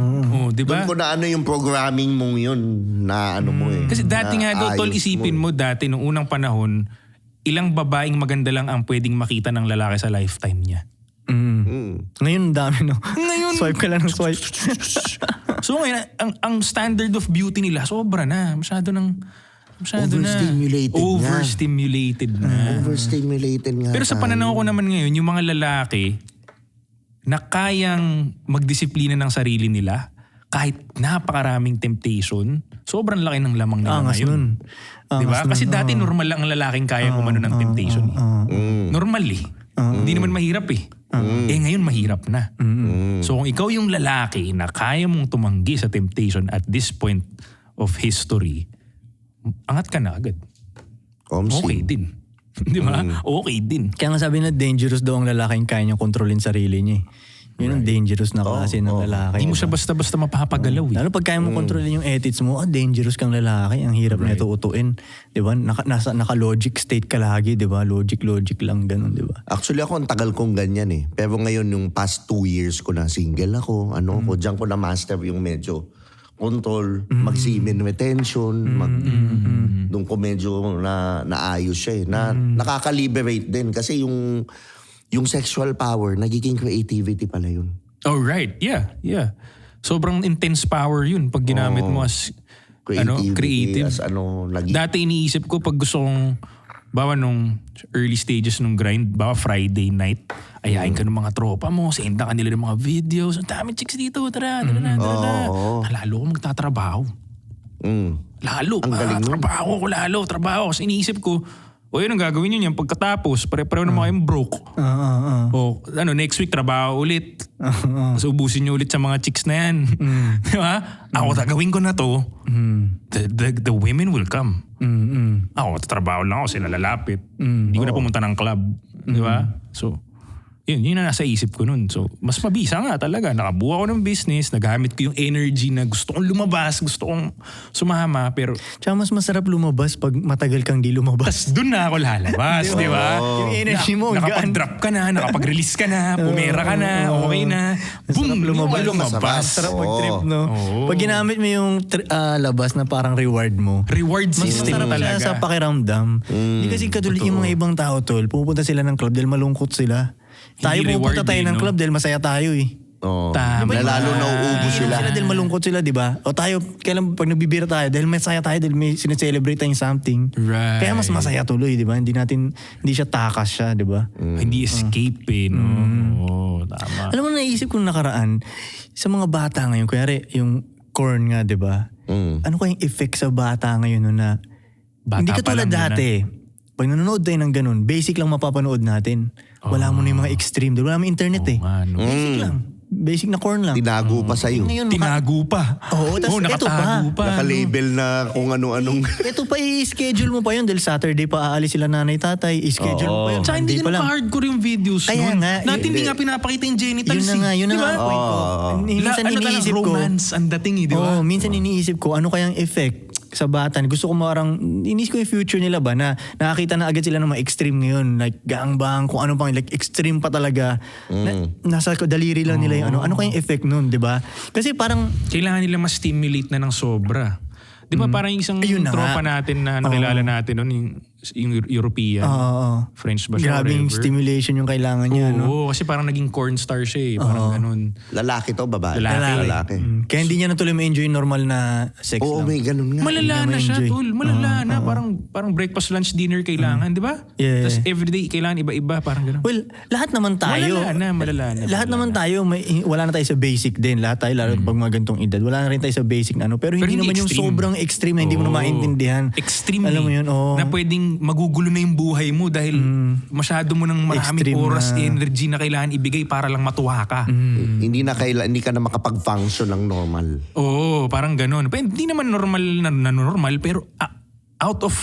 Di ba? Doon ko na yung programming mong yun na mo eh. Kasi dati nga daw, tol, Naayos isipin mo dati nung unang panahon, ilang babaeng maganda lang ang pwedeng makita ng lalaki sa lifetime niya. Ngayon, dami no. Ngayon, Swipe ka lang ng swipe. So ngayon, ang standard of beauty nila, sobra na. Masyado Overstimulated na. Overstimulated na. Overstimulated nga. Pero sa pananaw ko naman ngayon, yung mga lalaki na kayang magdisiplina ng sarili nila, kahit napakaraming temptation, sobrang laki ng lamang nila Angas ngayon. nun. Diba? Kasi dati normal lang ang lalaking kayang umano ng temptation. Normal eh. Hindi naman mahirap eh. Ngayon mahirap na. So kung ikaw yung lalaki na kaya mong tumanggi sa temptation at this point of history, angat ka na agad. Okay din. Di ba? Okay din. Kaya nga sabi na dangerous daw ang lalaking kaya niyang kontrolin sarili niya eh. Yun ang dangerous na klase ng lalaki. Hindi mo siya basta-basta mapapagalaw eh. Lalo pag kaya mo kontrolin yung ethics mo, dangerous kang lalaki. Ang hirap na ito utuin. Diba? Naka-logic state ka lagi, diba? Logic lang, ganun, diba? Actually ako, ang tagal kong ganyan eh. Pero ngayon, yung past 2 years ko na single ako, ko, diyan ko na master yung medyo control, mag-semen retention, doon ko medyo naayos siya eh. Nakaka-liberate din kasi yung sexual power, nagiging creativity pala yun. Oh, right. Yeah. Sobrang intense power yun pag ginamit mo as creative. As Dati iniisip ko pag gusto kong, bawa nung early stages nung grind, bawa Friday night, ayahin ka ng mga tropa mo, senda ka nila ng mga videos, ang dami chicks dito, tara. Lalo ko magtatrabaho. Lalo. Ang galing nun. Trabaho. Kasi iniisip ko, yun ang gagawin nyo yan pagkatapos, pare-pareho naman kayong broke. Next week, trabaho ulit. Tapos ubusin nyo ulit sa mga chicks na yan. Di ba? Ako, gagawin ko na to. The women will come. Ako, tatrabaho lang ako, sila lalapit. Hindi ko na pumunta ng club. Di ba? So, yun na nasa isip ko nun. So, mas mabisa nga talaga. Nakabuo ako ng business, nagamit ko yung energy na gusto kong lumabas, gusto kong sumama, pero... Tsaka mas masarap lumabas pag matagal kang di lumabas. Tas dun na ako lalabas, di ba? Yung energy mo, nakapag-drop ka na, nakapag-release ka na, pumera ka na, okay na. Boom, lumabas. Masarap mag-trip, no? Pag ginamit mo yung labas na parang reward mo, Reward mas system masarap talaga. siya sa pakiramdam. Hindi kasi katulad yung mga ibang tao, tol, pupunta sila ng club dahil malungkot sila. Tayo pupunta tayo ng club dahil masaya tayo eh. Tama. Lalo na uubos sila. Dahil malungkot sila, di ba? O tayo, kailan pag nagbibira tayo, dahil masaya tayo, dahil may sineselebrate tayong something. Right. Kaya mas masaya tuloy, di ba? Hindi siya takas siya, di ba? Hindi escape eh, no? Tama. Alam mo, naisip ko nakaraan, sa mga bata ngayon, kunyari, yung corn nga, di ba? Ano kayang effect sa bata ngayon no, na Bata hindi ka pa tulad lang dati. Pag nanonood tayo ng ganun, basic lang mapapanood natin. Wala mo na yung mga extreme. Wala mo internet eh. Basic lang. Basic na corn lang. Tinago pa sa'yo. Ngayon, Tinago pa. Oo, tas eto nakatago pa. Naka-label na kung ano-anong... Ito pa i-schedule mo pa yun dahil Saturday pa aalis sila nanay tatay. I-schedule mo pa yun. Tsaka hindi Monday pa ganun lang. ka-hardcore yung videos Kaya nun. nga, Natin hindi nga pinapakita yung genitals. Yun na nga Diba? ang point ko. Minsan iniisip ko. Romance ang dating eh, di ba? Minsan iniisip ko ano kayang effect sa bata. Gusto ko inisip ko yung future nila ba na nakakita na agad sila ng mga extreme ngayon. Like gangbang, kung ano pang like extreme pa talaga. Nasa daliri lang nila yung ano kayang effect nun, di ba? Kasi parang... Kailangan nila ma-stimulate na ng sobra. Di ba parang isang tropa natin na nakilala natin nun, yung European, French ba siya? Grabing stimulation yung kailangan niya, no? Oo, kasi parang naging corn star siya eh. Parang ganun. Lalaki to, babae? Lalaki. Kaya hindi niya natuloy ma-enjoy yung normal na sex Oo, lang. may ganun nga. Malala na siya, ma-enjoy. tol. Malala na. Parang breakfast, lunch, dinner kailangan, di ba? Yeah. Tapos everyday kailangan iba-iba, parang ganun. Well, lahat naman tayo. Malala na. Lahat naman tayo, wala na tayo sa basic din. Lahat tayo, lalo pag mga gantong edad, wala na rin tayo sa basic na ano. Pero hindi naman yung extreme. sobrang extreme na hindi mo na maintindihan. Extreme Alam mo yun, na pwedeng magugulo na yung buhay mo dahil masyado mo ng maraming Extreme oras, na. energy na kailangan ibigay para lang matuwa ka. Hindi ka na makapag-function ng normal. Oo, parang ganun. Pero hindi naman normal na normal, pero out of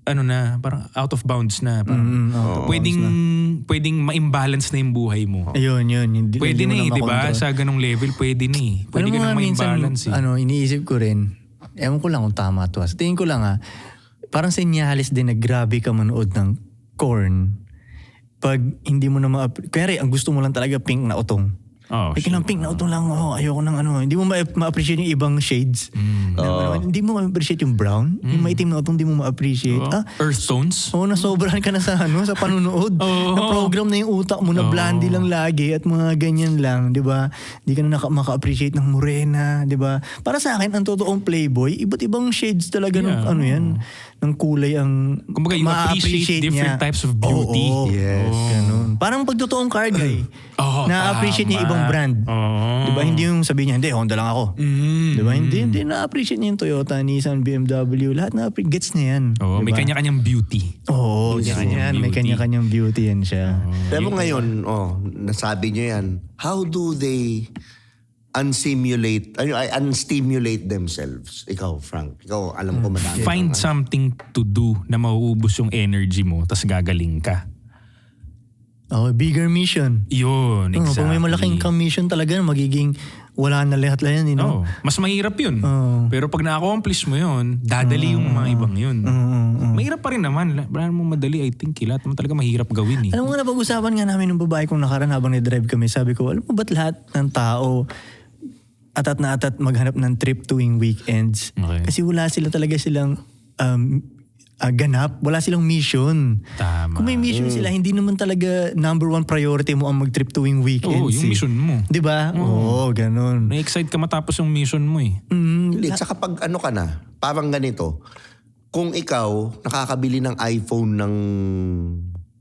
parang out of bounds na. Parang pwedeng ma-imbalance na yung buhay mo. Ayun. Hindi, Pwede na hindi mo di ba? makontrol. Sa ganung level, pwede na eh. Pwede ka Alam mo nang nga, minsan, ma-imbalance eh. iniisip ko rin, ewan ko lang kung tama to. Sa tingin ko lang parang senyalis din na grabe ka manood ng corn pag hindi mo na kaya ang gusto mo lang talaga pink na utong. Like lang pink na utong lang, ayoko ng hindi mo ma-appreciate yung ibang shades. Hindi mo ma-appreciate yung brown, yung maitim na utong hindi mo ma-appreciate. Earth tones? Nasobrahan ka na sa sa panunood. Na-program na yung utak mo na blondie lang lagi at mga ganyan lang, di ba? Hindi ka na maka-appreciate ng morena, di ba? Para sa akin, ang totoong playboy, iba't ibang shades talaga ng yan, ng kulay ang kumbaga, you appreciate different types of beauty. Yes. Ganun. Parang pag totoong car guy, na-appreciate niya ibang brand. Di ba? Hindi yung sabihin niya, hindi, Honda lang ako. Di ba? Hindi na-appreciate niya yung Toyota, Nissan, BMW, lahat gets niya yan. May kanya-kanyang beauty. May kanya-kanyang beauty yan siya. Pero ngayon, nasabi niyo yan, how do they unstimulate themselves? Ikaw, Frank. Ikaw, alam ko madami. Find something to do na mauubos yung energy mo, tas gagaling ka. Bigger mission. Yun, exactly. Pag may malaking mission talaga, magiging wala na lahat lang yan, Mas mahirap yun. Pero pag na-accomplish mo yun, dadali yung mga ibang yun. Mahirap pa rin naman. Wala mo madali, I think. Lahat mo talaga mahirap gawin eh. Alam mo nga, napag-usapan nga namin ng babae kong nakaraan habang nag-drive kami. Sabi ko, alam mo ba't lahat ng tao atat na atat maghanap ng trip tuwing weekends? Okay. Kasi wala silang ganap. Wala silang mission. Tama. Kung may mission sila, hindi naman talaga number one priority mo ang mag-trip tuwing weekends. Yung mission mo. Diba? Ganun. Na-excite ka matapos yung mission mo eh. Hindi, tsaka pag ano ka na, parang ganito, kung ikaw nakakabili ng iPhone ng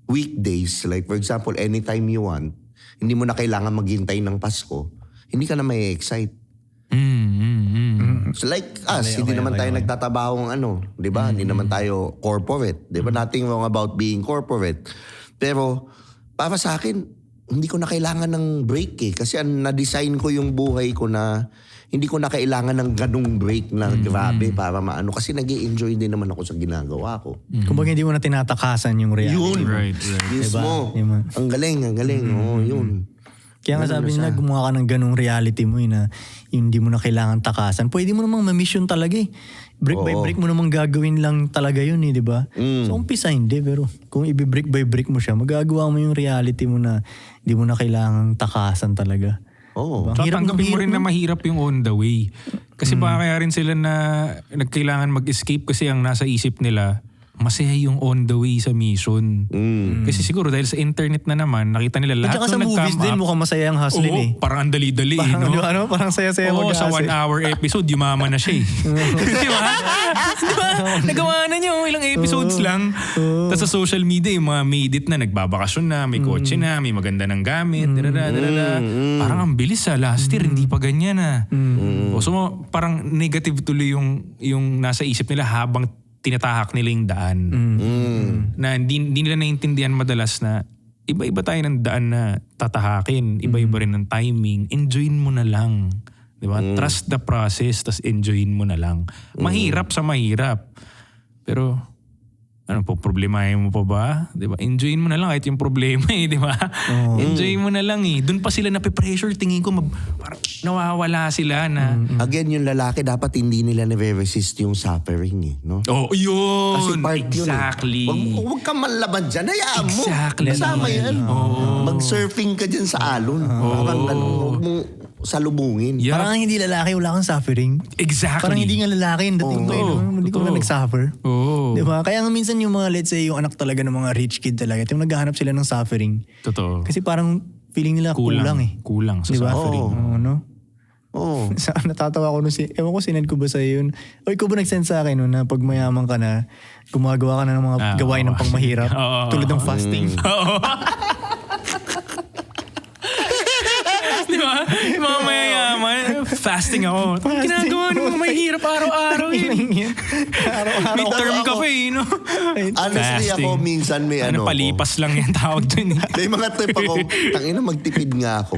weekdays, like for example, anytime you want, hindi mo na kailangan maghintay ng Pasko, hindi ka na may excite. So like us, hindi naman tayo nagtatrabaho ng di ba? Hindi naman tayo corporate. Di ba? Nothing wrong about being corporate. Pero para sa akin, hindi ko na kailangan ng break eh. Kasi na-design ko yung buhay ko na hindi ko na kailangan ng ganung break na grabe para maano. Kasi nag-i-enjoy din naman ako sa ginagawa ko. Kumbaga hindi mo na tinatakasan yung reality. Yun. Right. Mismo. Diba? Ang galing. Yun. Kaya nga sabi nila, gumawa ka ng ganung reality mo na hindi mo na kailangan takasan. Pwede mo namang ma-mission talaga eh. Brick by brick mo namang gagawin lang talaga yun eh, di ba? So umpisa hindi, pero kung i-brick by brick mo siya, magagawa mo yung reality mo na hindi mo na kailangan takasan talaga. Oo. So, tanggapin mo rin na mahirap yung on the way. Kasi baka kaya rin sila na nagkailangan mag-escape kasi ang nasa isip nila, masaya yung on the way sa mission. Kasi siguro dahil sa internet na naman, nakita nila lahat At saka sa movies din, mukhang masaya ang hustling eh. Parang ang dali-dali. Parang, parang saya-saya sa 1 hour episode, yumaman na siya eh. Di ba? Nagawa na niyo ilang episodes lang. Tapos sa social media, yung mga made it na, nagbabakasyon na, may kotse na, may maganda ng gamit, Parang ang bilis last year, hindi pa ganyan So parang negative tuloy yung nasa isip nila habang tinatahak nila yung daan. Na hindi nila naintindihan madalas na iba-iba tayo ng daan na tatahakin. Iba-iba rin ng timing. Enjoyin mo na lang. Diba? Trust the process, tas enjoyin mo na lang. Mahirap sa mahirap. Pero problemahin mo pa ba? Diba? Enjoyin mo na lang kahit yung problema eh, di ba? Enjoyin mo na lang eh. Doon pa sila nape-pressure. Tingin ko parang nawawala sila na... Again, yung lalaki dapat hindi nila na-resist yung suffering eh, no? Yun! Kasi part exactly. Yun eh. Huwag kang manlaban dyan. Hayaan mo. Exactly. Kasama yan. Mag-surfing ka dyan sa alon. Parang huwag mong salubungin. Yeah. Parang hindi lalaki, wala kang suffering. Exactly. Parang hindi nga lalaki yung dating ko. Hindi ko na nag-suffer. Diba? Kaya nga minsan yung mga, let's say, yung anak talaga ng mga rich kid talaga, yung naghahanap sila ng suffering. Totoo. Kasi parang feeling nila kulang eh. Kulang sa suffering. Natatawa ko ewan ko sinend ko ba sa'yo yun? O ikaw ba nag-send sa akin na pag mayaman ka na, gumagawa ka na ng mga gawain ng pangmahirap? Tulad ng fasting. Di ba? Yung mga mayayaman, fasting ako. Ginagawa ng mga mahirap araw-araw yun. May term cafe, no? Honestly, ako minsan may palipas lang yung tawag dun. May mga trip ako, tangina magtipid nga ako.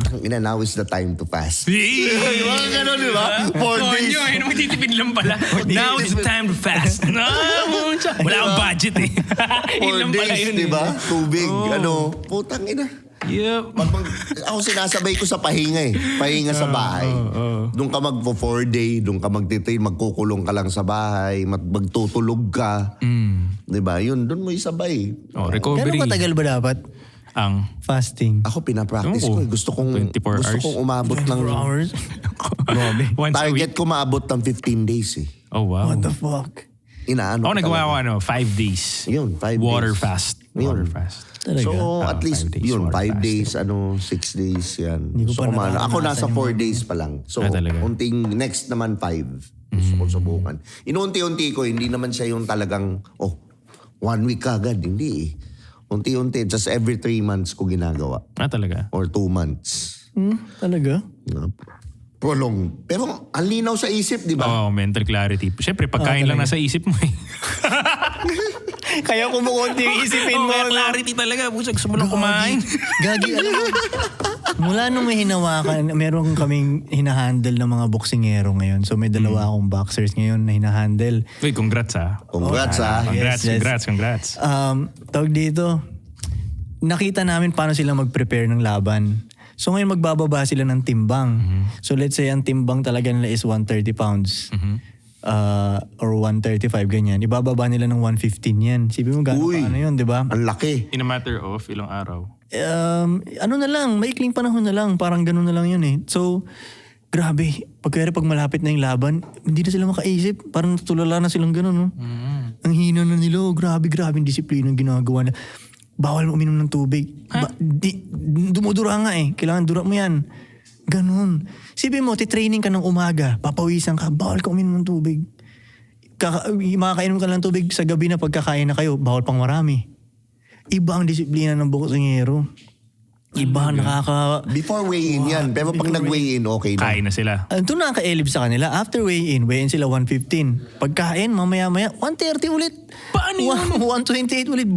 Tangina, now is the time to fast. Mga gano'n, di ba? 4 days. Magtitipid lang pala. Now is the time to fast. Wala akong budget eh. 4 days, di ba? Tubig, putang ina. Yep. Ako sinasabay ko sa pahinga eh. Pahinga sa bahay. Doon ka magpo-4-day, doon ka magtitrain, magkukulong ka lang sa bahay, magtutulog ka. Diba? Yun, doon mo isabay. Recovery. Gano'ng matagal ba dapat? Ang fasting. Ako pinapractice ko eh. Gusto kong umabot ng 24 hours? Grabe. Target ko maabot ng 15 days eh. Oh wow. What the fuck? Ako nagawa ko 5 days. Yun, 5 days. Water fast. Water fast. Talaga? So at least 5 days, yun, 5 water days, 6 days yan. Hindi ko pa nararanasan ako nasa 4 yung days pa lang. So talaga? unting next naman 5. Gusto ko subukan. Inunti-unti ko, hindi naman siya yung talagang 1 week agad. Hindi eh. Unti-unti, just every 3 months ko ginagawa. Talaga? Or 2 months. Talaga? Prolong. Pero ang linaw sa isip, di ba? Mental clarity. Siyempre, pagkain lang nasa isip mo eh. Kaya kumukunti yung isipin mo. Clarity talaga. Gusto mo lang kumain. Gagi, alam mo. Mula nung may hinawakan, meron kaming hinahandle ng mga boksingero ngayon. So may dalawa akong boxers ngayon na hinahandle. Congrats ah. Congrats ah. Congrats. Tawag dito, nakita namin paano sila mag-prepare ng laban. So ngayon magbababa sila ng timbang. So let's say ang timbang talaga nila is 130 pounds. Or 135 ganyan. Ibababa nila ng 115 yan. Sabi mo gano'n paano yun, di ba? Ang laki. In a matter of ilang araw. Ano na lang, maikling panahon na lang. Parang gano'n na lang yun eh. So, grabe. Pag malapit na yung laban, hindi na sila makaisip. Parang natulala na silang gano'n, no? Ang hina na nila. Grabe yung disiplina yung ginagawa na. Bawal mo uminom ng tubig. Dumudura nga eh. Kailangan dura mo yan. Ganon. Sipin mo, titraining ka ng umaga. Papawisan ka. Bawal ka uminom ng tubig. Makakainom ka lang ng tubig sa gabi na pagkakain na kayo. Bawal pang marami. Iba ang disiplina ng boksingero. Iba Before weigh-in yan. Pero pag nag-weigh-in, okay na. Kain na sila. Ito na nakaka-elib sa kanila. After weigh-in sila 115. Pagkain, mamaya-maya, 130 ulit. Paano yun? 128 ulit.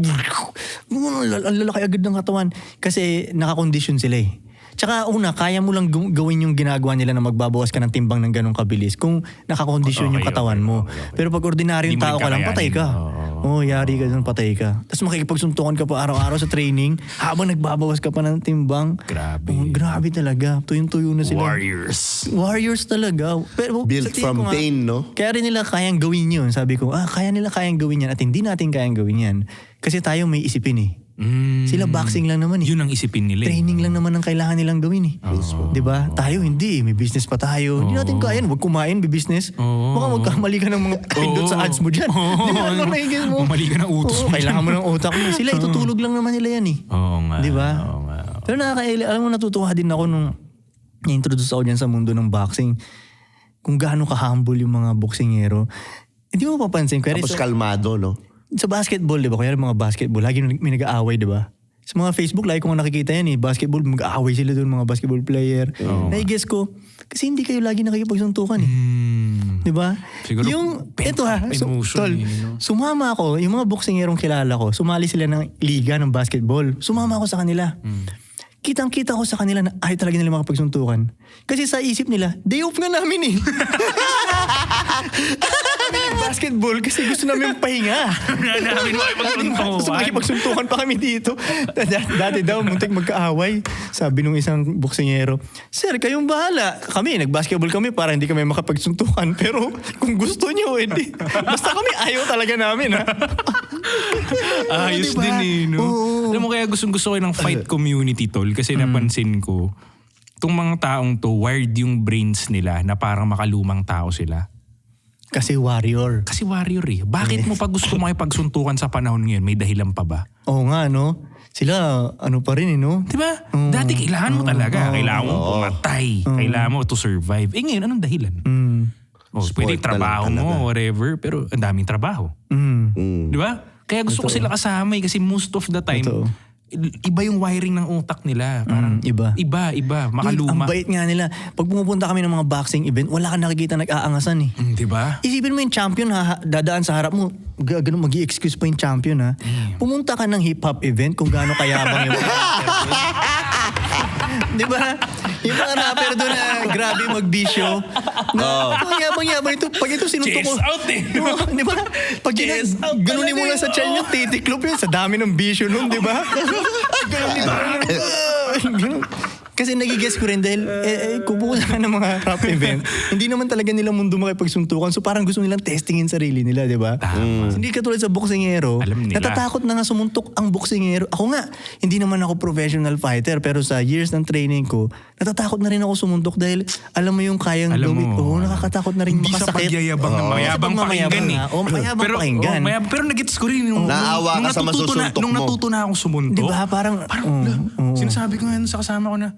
Ang lalaki agad ng katawan. Kasi nakakondisyon sila eh. Tsaka una, kaya mo lang gawin yung ginagawa nila na magbabawas ka ng timbang ng ganong kabilis kung nakakondisyon yung katawan mo. Pero pag ordinaryong tao ka lang, patay ka. Yari ka dun, patay ka. Tapos makikipagsuntukan ka pa araw-araw sa training habang nagbabawas ka pa ng timbang. Grabe. Grabe talaga. Tuyong-tuyo na sila. Warriors talaga. Pero, Built from pain, no? Kaya rin nila kayang gawin yun. Sabi ko, kaya nila kayang gawin yan at hindi natin kayang gawin yan. Kasi tayo may isipin eh. Sila boxing lang naman eh. Yun ang isipin nila. Training lang naman ang kailangan nilang gawin eh. Diba? Tayo hindi eh. May business pa tayo. Hindi natin kaya. Huwag kumain, may business. Baka magkamali ka ng mga pindot sa ads mo dyan. Di ba? Ano naigil mo? Mamali ka ng utos mo. Kailangan mo ng utak mo. Sila itutulog lang naman nila yan eh. Oo nga. Diba? Oo nga. Pero alam mo, natutuwa din ako nung na-introduce ako dyan sa mundo ng boxing. Kung gaano ka-humble yung mga boksingero. Hindi mo papansin. Tapos kalmado, no? Sa basketball, di ba? Kaya mga basketball, lagi may nag-aaway, di ba? Sa mga Facebook, lagi ko nga nakikita yan eh. Basketball, mag-aaway sila doon, mga basketball player. Nai-guess ko, kasi hindi kayo lagi nakikipagsuntukan eh. Di ba? Siguro, Ito tol, sumama ako, yung mga boksingerong kilala ko, sumali sila ng liga ng basketball. Sumama ako sa kanila. Kitang-kita ko sa kanila na ayaw talaga nila makapagsuntukan. Kasi sa isip nila, day off nga namin eh. Basketball kasi gusto namin pahinga. namin makipagsuntukan. Gusto makipagsuntukan pa kami dito. Dati daw, muntik magkaaway. Sabi nung isang boksingero, Sir, kayong bahala. Kami, nag-basketball kami para hindi kami makapagsuntukan. Pero kung gusto nyo, hindi. Basta kami ayaw talaga namin, ha? Ayos Diba? din eh, no? Alam mo kaya gusto ko ng fight community, tol. Kasi napansin ko, itong mga taong to, wired yung brains nila na parang makalumang tao sila. Kasi warrior. Kasi warrior eh. Bakit mo pa gusto makipagsuntukan sa panahon ngayon? May dahilan pa ba? Oo nga, no? Sila, ano pa rin eh, no? Diba? Dati kailangan mo talaga. Kailangan mo pumatay. Kailangan mo to survive. Eh ngayon, anong dahilan? Pwede Sport trabaho na lang mo, whatever. Pero ang daming trabaho. Diba? Kaya gusto ko sila kasama eh. Kasi most of the time, iba yung wiring ng utak nila. Parang iba. Iba. Makaluma. Ang bait nga nila. Pag pumupunta kami ng mga boxing event, wala ka nakikita nag-aangasan eh. Diba? Isipin mo yung champion dadaan sa harap mo, ganun mag-i-excuse pa yung champion ha. Pumunta ka ng hip-hop event kung gaano kayabang yung Di ba? Yung mga rapper doon na grabe magbisyo. Yabang-yabang ito. Pag ito sinuntok ko. Chase out eh. Di ba? Pag ganunin mo lang sa tiyan yung titiklop yun. Sa dami ng bisyo nun, di ba? Ganun. Kasi nagigess ko rin dahil kung pupunta ka ng mga rap event, hindi naman talaga nila mundo makipagsuntukan. So parang gusto nilang testingin sarili nila, di ba? Hindi katulad sa boksingero. Alam nila. Natatakot na nga sumuntok ang boksingero. Ako nga, hindi naman ako professional fighter pero sa years ng training ko, natatakot na rin ako sumuntok dahil alam mo yung kayang gawin. Nakakatakot na rin hindi makasakit. Hindi sa pagyayabang na mayabang pakinggan eh. Mayabang pakinggan. Pero nagets ko rin yung naawa ka sa masusuntok mo. Nung natuto na akong sumuntok. Di ba? Parang sinasabi ko ngayon sa kasama ko na,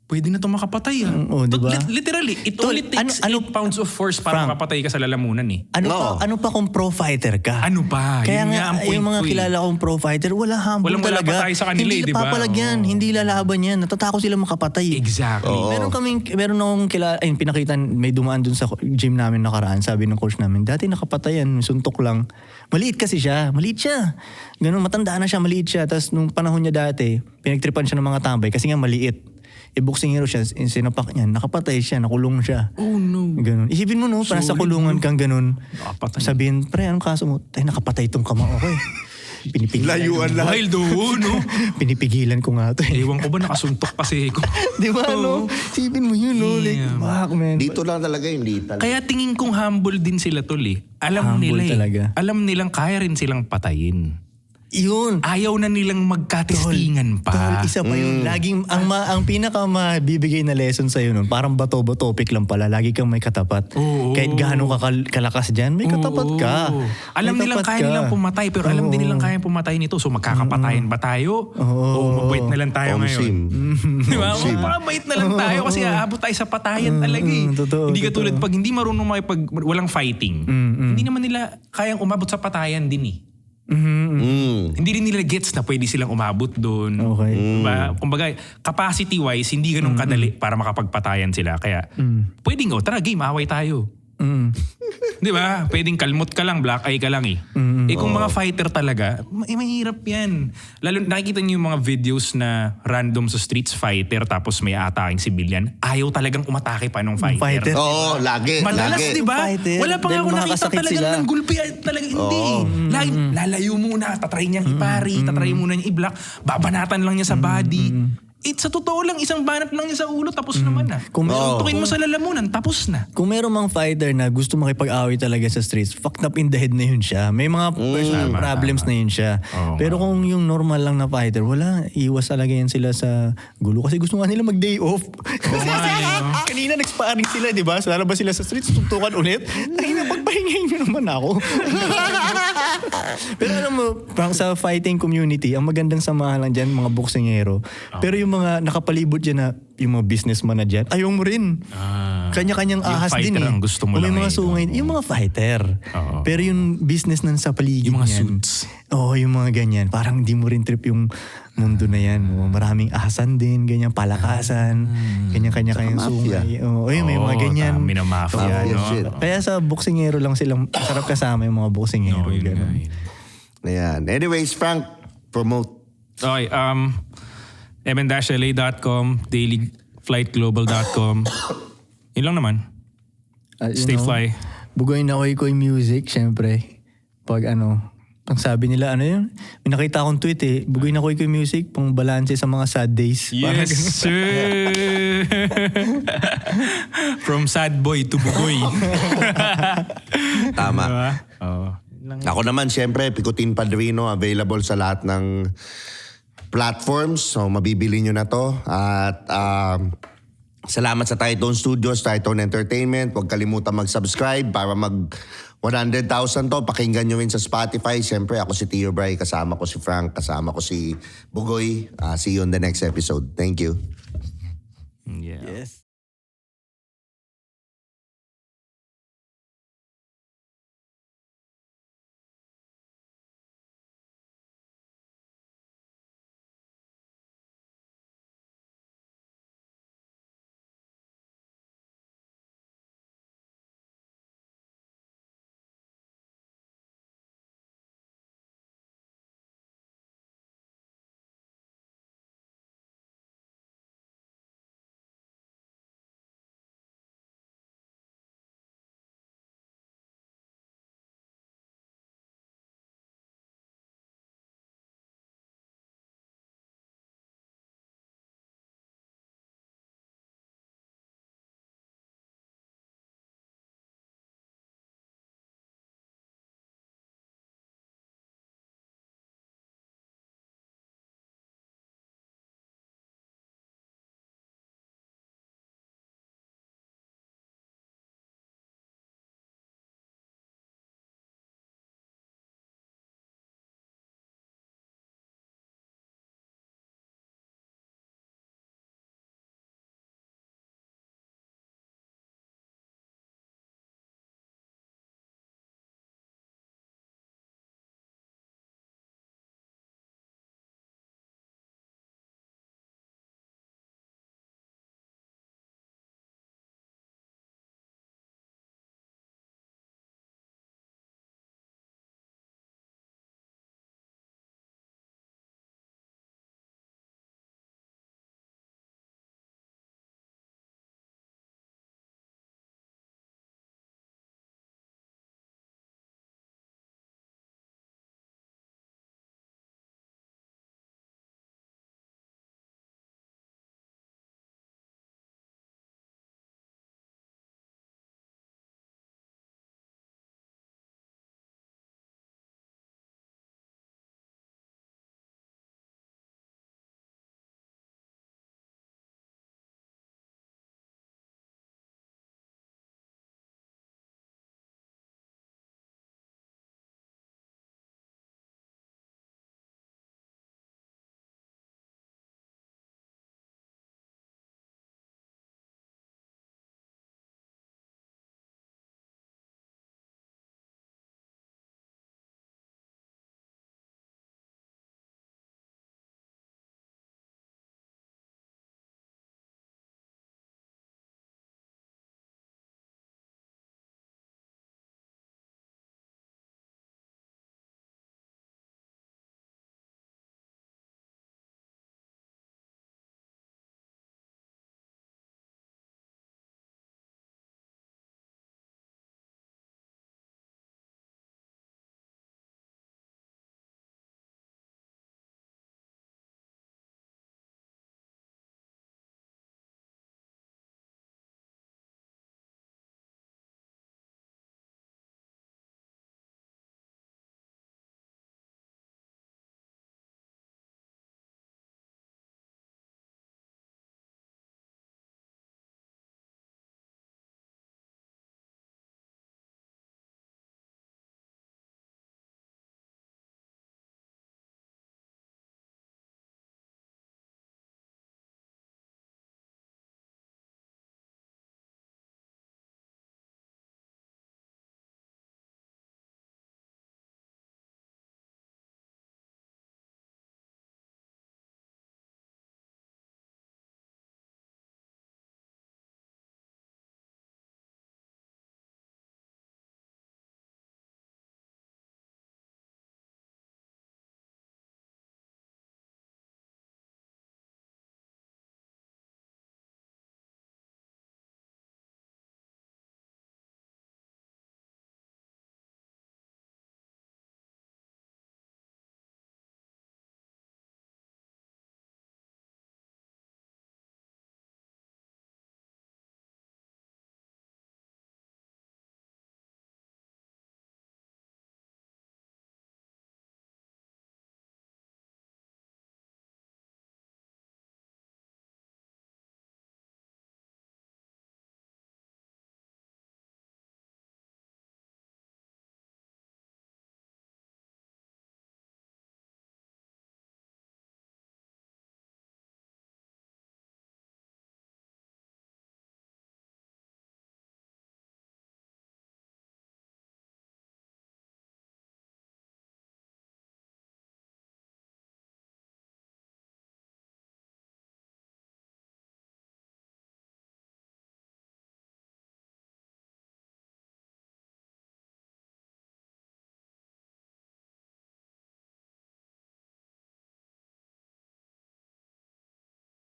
pwede na ito makapatay ah. Diba? Literally, it only takes 8 pounds of force para makapatay ka sa lalamunan eh. Ano pa kung pro fighter ka? Ano pa? Kaya yun nga, ang point yung mga ko kilala kong pro fighter, wala humble Wala talaga. pa tayo sa kanila hindi eh, di ba? papalagyan, hindi lalaban yan. Natatakot sila makapatay. Exactly. Meron akong kilala, pinakita, may dumaan dun sa gym namin nakaraan. Sabi ng coach namin, dati nakapatayan, suntok lang. Maliit kasi siya. Maliit siya. Ganun, matanda na siya, maliit siya. Tapos nung panahon niya dati, pinagtripan siya ng mga tambay kasi nga maliit. Boksingero siya, sinapak niya, nakapatay siya, nakulong siya. Oh no. Ganun. Isipin mo no, para sa kulungan kang ganun. Nakapatay. Sabihin, pre, anong kaso mo? Tay, nakapatay itong kamao ko eh. Pinipigilan. Layuan lahat. Wild doon, no? Pinipigilan ko nga to. Ewan ko ba nakasuntok pa si Eko. Di ba, no? Sipin mo yun, no? Like, Yeah. fuck, man. Dito lang talaga, hindi talaga. Kaya tingin kong humble din sila tol eh. Alam Humble nila talaga. Alam nilang kaya rin silang patayin. Yun. Ayaw na nilang magkatestingan pa. Tol, isa pa yun. Laging, ang pinaka mabibigay na lesson sa'yo nun, parang bato topic lang pala. Lagi kang may katapat. Oo. Kahit gaano ka kalakas dyan, may katapat ka. Alam May nilang tapat kaya ka. nilang pumatay, pero alam din nilang kaya pumatay nito. So magkakapatayin ba tayo? O mabait na lang tayo ngayon? Di ba? Mabait na lang tayo kasi aabot tayo sa patayan talaga eh. Totoo, Hindi katulad pag hindi marunong walang fighting. Hindi naman nila kayang umabot sa patayan din eh. Hindi rin nila gets na pwede silang umabot doon. Okay. Diba? Kumbaga, capacity-wise, hindi ganun kadali para makapagpatayan sila. Kaya, pwedeng, tara game, away tayo. Di ba? Pwedeng kalmot ka lang, black eye ka lang eh. Kung mga fighter talaga, mahirap yan. Lalo nakikita niyo yung mga videos na random sa streets fighter tapos may ataking civilian. Ayaw talagang umatake pa nung fighter. Fighter. Oo, lagi. Madalas, lagi. di ba? Fighter. Wala pa nga Dahil ako nakita makakasakit talagang sila. ng gulpi. Talaga hindi. Lagi, lalayo muna. Tatry niyang ipari. Tatry muna niyang i-block. Babanatan lang niya sa body. Sa totoo lang, isang banat lang niya sa ulo, tapos naman na. Kung meron- Tukin mo sa lalamunan, tapos na. Kung meron mang fighter na gusto makipag-away talaga sa streets, fucked up in the head na yun siya. May mga personal problems na yun siya. Pero kung yung normal lang na fighter, wala. Iwas talaga yan sila sa gulo. Kasi gusto nga nila mag-day off. Kasi kanina nag-sparring sila, di ba? So lalabas sila sa streets, tuntukan ulit. Ay, napagpahingayin nyo naman ako. Pero alam mo, sa fighting community, ang magandang samahan lang dyan, mga boksingero. Pero yung mga nakapalibot dyan na, yung mga businessman na dyan, ayaw mo rin. Kanya-kanyang Yung ahas din fighter eh. ang gusto mo Kung may lang mga eh. sungay, yung mga fighter. Oo. Pero yung business nan sa paligid Yung mga niyan, suits. Oo, yung mga ganyan. Parang di mo rin trip yung mundo na yan. Maraming ahasan din, ganyan, palakasan, kanya-kanya-kanyang Saka mafia. sungay. Oo, yun, may mga ganyan. Dami na mafia, Mafia no? shit. Kaya sa boksingero lang silang sarap kasama yung mga boksingero. No, yun ganun. nga, yun. Ayan. Anyways, Frank, promote. Okay, mn-la.com, dailyflightglobal.com. Yun lang naman. You Stay know, fly. Bugoy na Koy Music, syempre. Pag ang sabi nila, yun? May nakita akong tweet eh. Bugoy na Koy Music, pang balanse sa mga sad days. Parang Yes, ganun. sir! From sad boy to bugoy. Tama. Diba? Oo. Ako naman, syempre, Picotin Padrino, available sa lahat ng platforms. So, mabibili nyo na to. At salamat sa Titone Studios, Titone Entertainment. Huwag kalimutan mag-subscribe para mag 100,000 to. Pakinggan nyo rin sa Spotify. Syempre, ako si Tio Bray, kasama ko si Frank, kasama ko si Bugoy. See you on the next episode. Thank you. Yeah. Yes.